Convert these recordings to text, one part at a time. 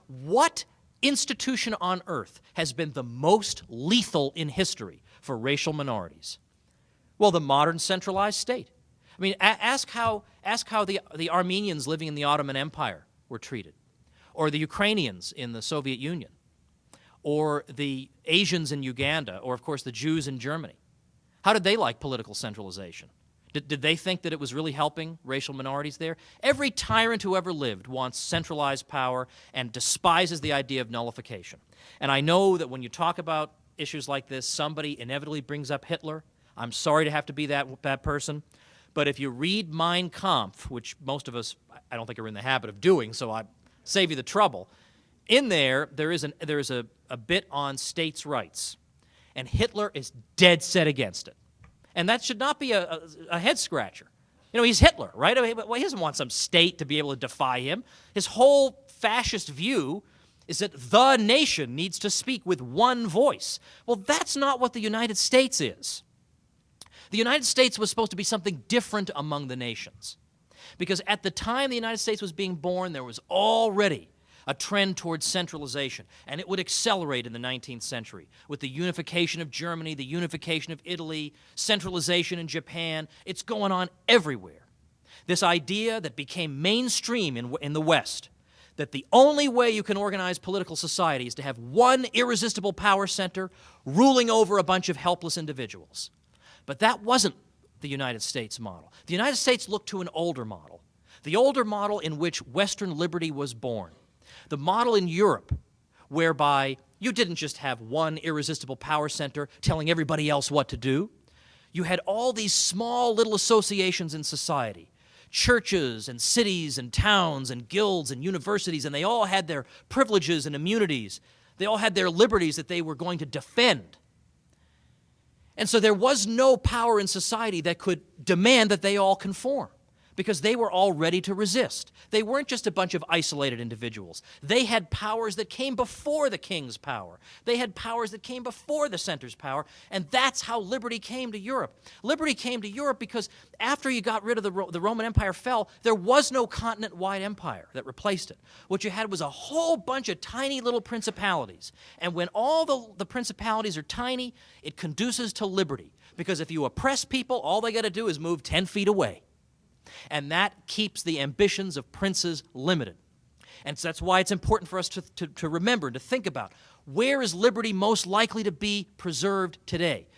what institution on earth has been the most lethal in history for racial minorities? Well, the modern centralized state. I mean, ask how the Armenians living in the Ottoman Empire were treated, or the Ukrainians in the Soviet Union, or the Asians in Uganda, or, of course, the Jews in Germany. How did they like political centralization? Did they think that it was really helping racial minorities there? Every tyrant who ever lived wants centralized power and despises the idea of nullification. And I know that when you talk about issues like this, somebody inevitably brings up Hitler. I'm sorry to have to be that person. But if you read Mein Kampf, which most of us, I don't think, are in the habit of doing, so I save you the trouble, in there is a bit on states' rights. And Hitler is dead set against it. And that should not be a head-scratcher. You know, he's Hitler, right? I mean, well, he doesn't want some state to be able to defy him. His whole fascist view is that the nation needs to speak with one voice. Well, that's not what the United States is. The United States was supposed to be something different among the nations. Because at the time the United States was being born, there was already a trend towards centralization, and it would accelerate in the 19th century with the unification of Germany, the unification of Italy, centralization in Japan. It's going on everywhere. This idea that became mainstream in the West, that the only way you can organize political society is to have one irresistible power center ruling over a bunch of helpless individuals. But that wasn't the United States model. The United States looked to an older model, the older model in which Western liberty was born. The model in Europe, whereby you didn't just have one irresistible power center telling everybody else what to do. You had all these small little associations in society, churches and cities and towns and guilds and universities, and they all had their privileges and immunities. They all had their liberties that they were going to defend. And so there was no power in society that could demand that they all conform, because they were all ready to resist. They weren't just a bunch of isolated individuals. They had powers that came before the king's power. They had powers that came before the center's power, and that's how liberty came to Europe. Liberty came to Europe because after you got rid of the Roman Empire fell, there was no continent-wide empire that replaced it. What you had was a whole bunch of tiny little principalities. And when all the principalities are tiny, it conduces to liberty, because if you oppress people, all they got to do is move 10 feet away. And that keeps the ambitions of princes limited. And so that's why it's important for us to remember, to think about, where is liberty most likely to be preserved today?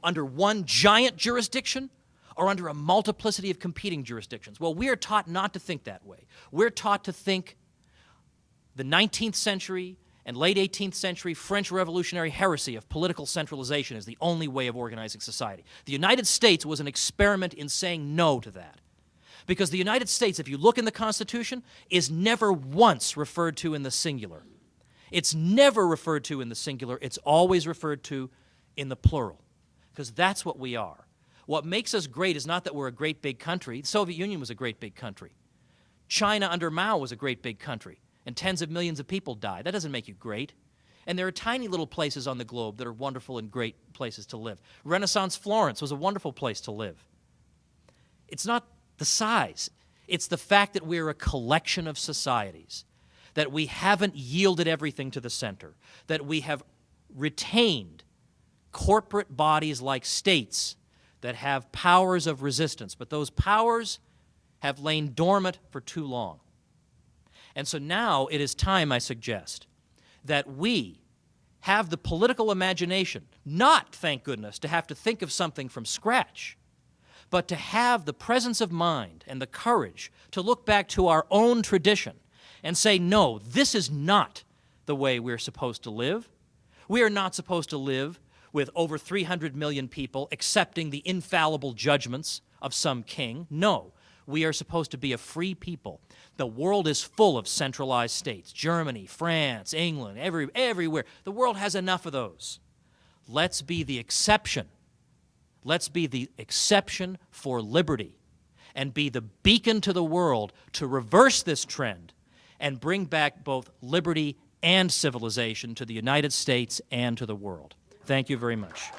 Under one giant jurisdiction or under a multiplicity of competing jurisdictions? Well, we are taught not to think that way. We're taught to think the 19th century and late 18th century French revolutionary heresy of political centralization is the only way of organizing society. The United States was an experiment in saying no to that. Because the United States, if you look in the Constitution, is never once referred to in the singular. It's never referred to in the singular. It's always referred to in the plural, because that's what we are. What makes us great is not that we're a great big country. The Soviet Union was a great big country. China under Mao was a great big country, and tens of millions of people died. That doesn't make you great. And there are tiny little places on the globe that are wonderful and great places to live. Renaissance Florence was a wonderful place to live. It's not the size. It's the fact that we're a collection of societies, that we haven't yielded everything to the center, that we have retained corporate bodies like states that have powers of resistance, but those powers have lain dormant for too long. And so now it is time, I suggest, that we have the political imagination, not, thank goodness, to have to think of something from scratch, but to have the presence of mind and the courage to look back to our own tradition and say, no, this is not the way we're supposed to live. We are not supposed to live with over 300 million people accepting the infallible judgments of some king. No, we are supposed to be a free people. The world is full of centralized states. Germany, France, England, everywhere. The world has enough of those. Let's be the exception. Let's be the exception for liberty and be the beacon to the world to reverse this trend and bring back both liberty and civilization to the United States and to the world. Thank you very much.